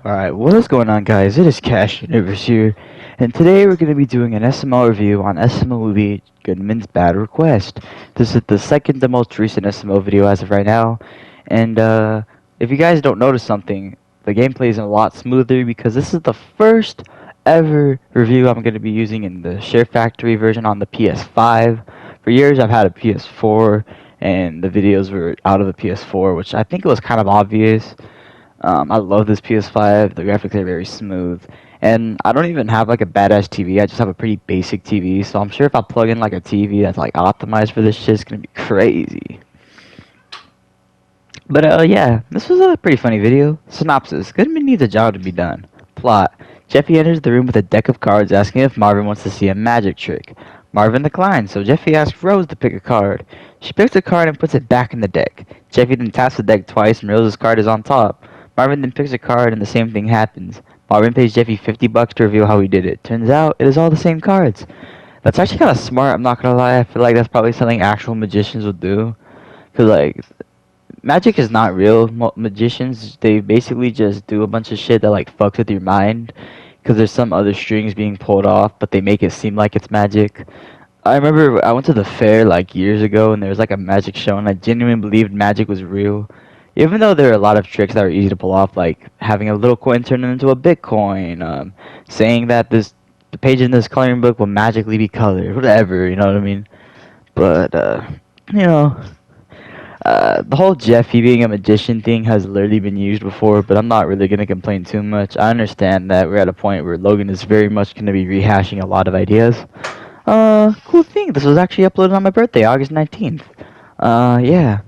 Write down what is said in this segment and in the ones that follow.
Alright, what is going on, guys? It is Cash Universe here, and today we're going to be doing an SML review on SML movie Goodman's Bad Request. This is the second to most recent SML video as of right now, and if you guys don't notice something, the gameplay is a lot smoother because this is the first ever review I'm going to be using in the Share Factory version on the PS5. For years I've had a PS4, and the videos were out of the PS4, which I think it was kind of obvious. I love this PS5. The graphics are very smooth. And I don't even have like a badass TV. I just have a pretty basic TV. So I'm sure if I plug in like a TV that's like optimized for this shit, it's gonna be crazy. But yeah, this was a pretty funny video. Synopsis: Goodman needs a job to be done. Plot: Jeffy enters the room with a deck of cards asking if Marvin wants to see a magic trick. Marvin declines, so Jeffy asks Rose to pick a card. She picks a card and puts it back in the deck. Jeffy then taps the deck twice and Rose's card is on top. Marvin then picks a card and the same thing happens. Marvin pays Jeffy $50 to reveal how he did it. Turns out, it is all the same cards. That's actually kind of smart, I'm not gonna lie. I feel like that's probably something actual magicians would do. Cause like, magic is not real. Magicians, they basically just do a bunch of shit that like fucks with your mind. Cause there's some other strings being pulled off, but they make it seem like it's magic. I remember I went to the fair like years ago and there was like a magic show and I genuinely believed magic was real. Even though there are a lot of tricks that are easy to pull off, like having a little coin turn into a Bitcoin, saying that the page in this coloring book will magically be colored, whatever, you know what I mean? But, you know, the whole Jeffy being a magician thing has literally been used before, but I'm not really going to complain too much. I understand that we're at a point where Logan is very much going to be rehashing a lot of ideas. Cool thing, this was actually uploaded on my birthday, August 19th. Yeah.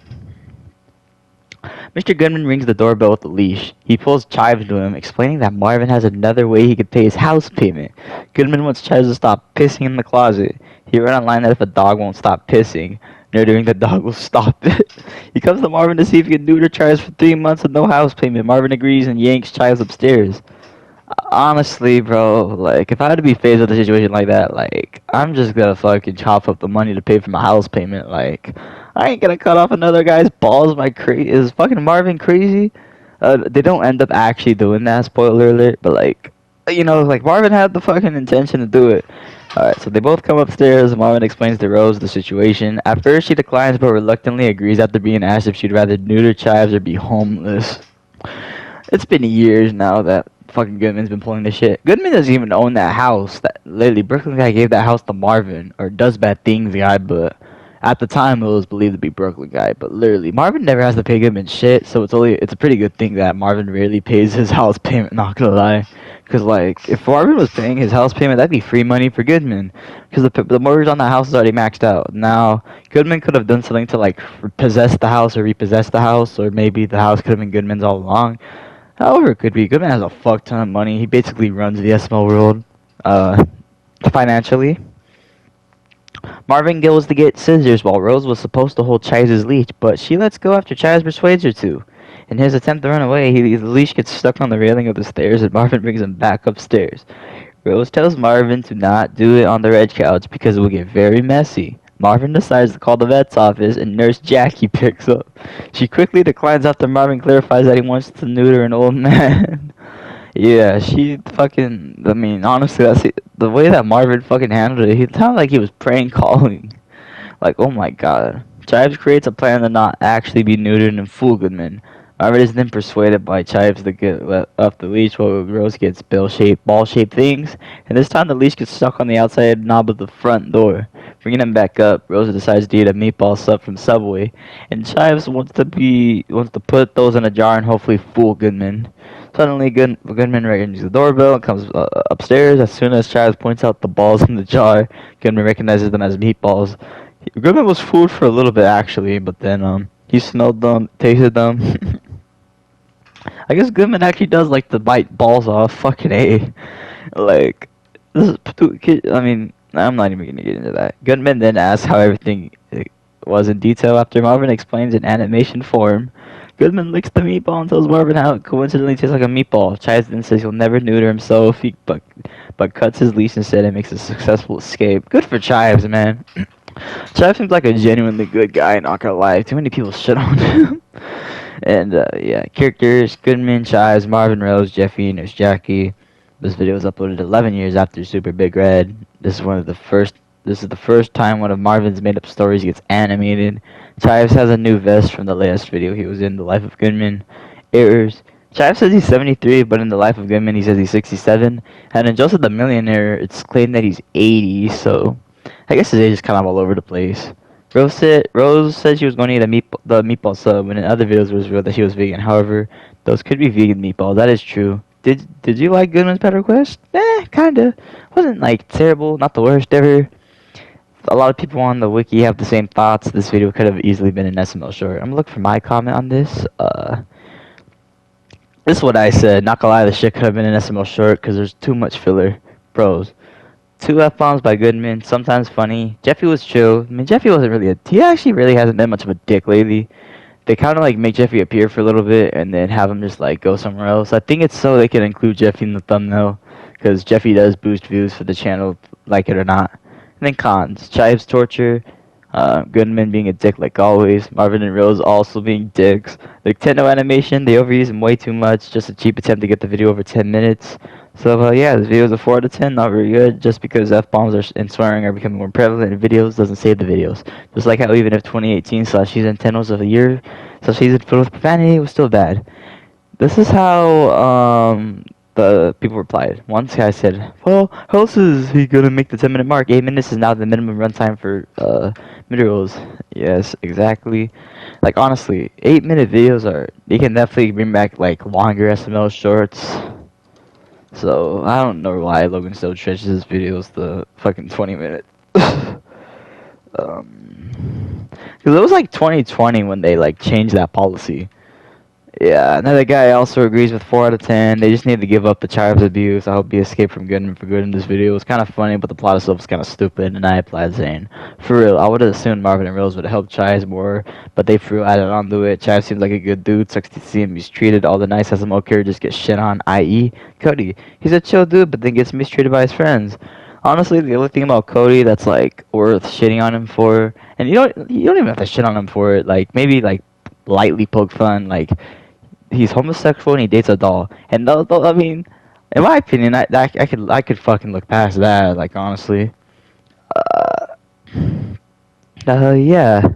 Mr. Goodman rings the doorbell with a leash. He pulls Chives to him, explaining that Marvin has another way he could pay his house payment. Goodman wants Chives to stop pissing in the closet. He read online that if a dog won't stop pissing, neutering the dog will stop it. He comes to Marvin to see if he can neuter Chives for 3 months with no house payment. Marvin agrees and yanks Chives upstairs. Honestly, bro, like, if I had to be faced with a situation like that, like, I'm just gonna fucking chop up the money to pay for my house payment. Like, I ain't gonna cut off another guy's balls. Is fucking Marvin crazy? They don't end up actually doing that, spoiler alert, but like, you know, like, Marvin had the fucking intention to do it. Alright, so they both come upstairs. Marvin explains to Rose the situation. At first, she declines, but reluctantly agrees after being asked if she'd rather neuter Chives or be homeless. It's been years now that fucking Goodman's been pulling this shit. Goodman doesn't even own that house. That literally Brooklyn guy gave that house to Marvin, or does bad things guy, but at the time it was believed to be Brooklyn guy. But literally, Marvin never has to pay Goodman shit, so it's a pretty good thing that Marvin rarely pays his house payment. Not gonna lie, because like if Marvin was paying his house payment, that'd be free money for Goodman, because the mortgage on that house is already maxed out. Now Goodman could have done something to like possess the house or repossess the house, or maybe the house could have been Goodman's all along. However, it could be. Goodman has a fuck ton of money. He basically runs the SML world, financially. Marvin goes to get scissors while Rose was supposed to hold Chives' leash, but she lets go after Chives persuades her to. In his attempt to run away, the leash gets stuck on the railing of the stairs and Marvin brings him back upstairs. Rose tells Marvin to not do it on the red couch because it will get very messy. Marvin decides to call the vet's office and Nurse Jackie picks up. She quickly declines after Marvin clarifies that he wants to neuter an old man. Yeah, she fucking, I mean, honestly, the way that Marvin fucking handled it, he sounded like he was prank calling. Like, oh my god. Chives creates a plan to not actually be neutered and fool Goodman. Marvin is then persuaded by Chives to get off the leash while Rose gets ball-shaped things, and this time the leash gets stuck on the outside knob of the front door. Bringing him back up, Rose decides to eat a meatball sub from Subway, and Chives wants to put those in a jar and hopefully fool Goodman. Suddenly, Goodman rings the doorbell and comes upstairs. As soon as Chives points out the balls in the jar, Goodman recognizes them as meatballs. Goodman was fooled for a little bit actually, but then he smelled them, tasted them. I guess Goodman actually does like to bite balls off. Fucking A. Like, this is, I mean, I'm not even gonna get into that. Goodman then asks how everything was in detail after Marvin explains in animation form. Goodman licks the meatball and tells Marvin how it coincidentally tastes like a meatball. Chives then says he'll never neuter himself, but cuts his leash instead and makes a successful escape. Good for Chives, man. Chives seems like a genuinely good guy, not gonna lie. Too many people shit on him. And yeah, characters: Goodman, Chives, Marvin, Rose, Jeffy, Nurse Jackie. This video was uploaded 11 years after Super Big Red. This is one of the first. This is the first time one of Marvin's made-up stories gets animated. Chives has a new vest from the last video he was in, The Life of Goodman. Errors. Chives says he's 73, but in The Life of Goodman he says he's 67. And in Joseph the Millionaire, it's claimed that he's 80. So I guess his age is kind of all over the place. Rose said she was going to eat the meatball sub, and in other videos it was revealed that she was vegan. However, those could be vegan meatballs. That is true. Did you like Goodman's Pet Request? Kinda. Wasn't like terrible, not the worst ever. A lot of people on the wiki have the same thoughts. This video could have easily been an SML short. I'm gonna look for my comment on this. This is what I said. Not gonna lie, this shit could have been an SML short because there's too much filler. Bros. 2 F-bombs by Goodman, sometimes funny. Jeffy was chill. I mean, Jeffy wasn't really he actually really hasn't been much of a dick lately. They kind of like make Jeffy appear for a little bit and then have him just like go somewhere else. I think it's so they can include Jeffy in the thumbnail because Jeffy does boost views for the channel, like it or not. And then cons: Chives torture, Goodman being a dick like always, Marvin and Rose also being dicks. The Nintendo animation, they overuse him way too much, just a cheap attempt to get the video over 10 minutes. So yeah, this video is a 4 out of 10, not very good, just because F-bombs and swearing are becoming more prevalent in videos doesn't save the videos. Just like how even if 2018 /season 10 was of the year, /season filled with profanity, it was still bad. This is how the people replied. One guy said, "Well, how else is he gonna make the 10-minute mark? 8 minutes is now the minimum runtime for mid-rolls." Yes, exactly. Like honestly, 8-minute videos they can definitely bring back like longer SML shorts. So I don't know why Logan still stretches his videos the fucking 20 minutes. Because it was like 2020 when they like changed that policy. Yeah, another guy also agrees with 4 out of 10. They just need to give up the Chives abuse. I hope he escaped from Goodman for good in this video. It was kind of funny, but the plot itself was kind of stupid, and I applied saying, for real, I would have assumed Marvin and Rose would have helped Chives more, but they threw added onto it. Chives seems like a good dude, sucks to see him mistreated. All the nice SMO characters get shit on, i.e. Cody. He's a chill dude, but then gets mistreated by his friends. Honestly, the only thing about Cody that's like worth shitting on him for, and you don't even have to shit on him for it, like maybe like lightly poke fun, like he's homosexual and he dates a doll. And I mean, in my opinion, I could fucking look past that. Like honestly, yeah.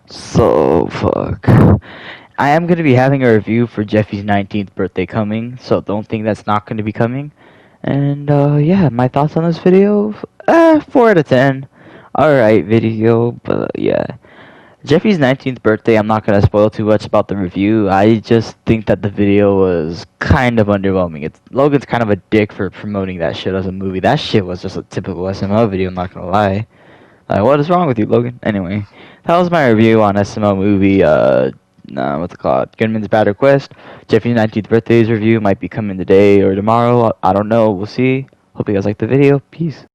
So fuck. I am gonna be having a review for Jeffy's 19th birthday coming, so don't think that's not gonna be coming. And yeah, my thoughts on this video, 4 out of 10. Alright video, but yeah. Jeffy's 19th birthday, I'm not going to spoil too much about the review. I just think that the video was kind of underwhelming. Logan's kind of a dick for promoting that shit as a movie. That shit was just a typical SML video, I'm not going to lie. Like, what is wrong with you, Logan? Anyway, that was my review on SML movie, what's it called? Goodman's Bad Request. Jeffy's 19th birthday's review might be coming today or tomorrow. I don't know. We'll see. Hope you guys liked the video. Peace.